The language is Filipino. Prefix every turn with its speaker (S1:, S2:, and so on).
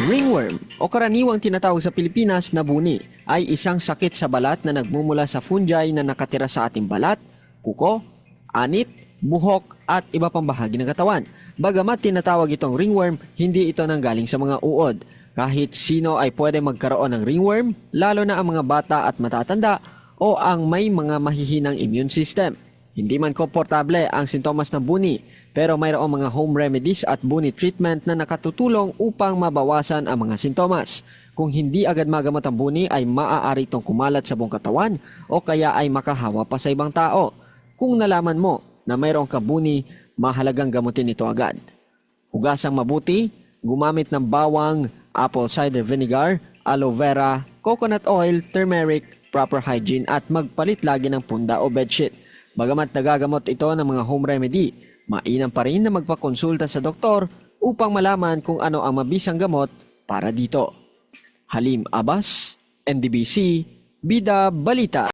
S1: Ringworm o karaniwang tinatawag sa Pilipinas na buni ay isang sakit sa balat na nagmumula sa fungi na nakatira sa ating balat, kuko, anit, buhok at iba pang bahagi ng katawan. Bagamat tinatawag itong ringworm, hindi ito nanggaling sa mga uod. Kahit sino ay pwede magkaroon ng ringworm, lalo na ang mga bata at matatanda o ang may mga mahihinang immune system. Hindi man komportable ang sintomas ng buni, pero mayroong mga home remedies at buni treatment na nakatutulong upang mabawasan ang mga sintomas. Kung hindi agad magamot ang buni ay maaari itong kumalat sa buong katawan o kaya ay makahawa pa sa ibang tao. Kung nalaman mo na mayroong kabuni, mahalagang gamutin ito agad. Hugasang mabuti, gumamit ng bawang, apple cider vinegar, aloe vera, coconut oil, turmeric, proper hygiene at magpalit lagi ng punda o bedsheet. Bagamat nagagamot ito ng mga home remedy, mainam pa rin na magpakonsulta sa doktor upang malaman kung ano ang mabisang gamot para dito. Halim Abbas, NDBC, Bida Balita.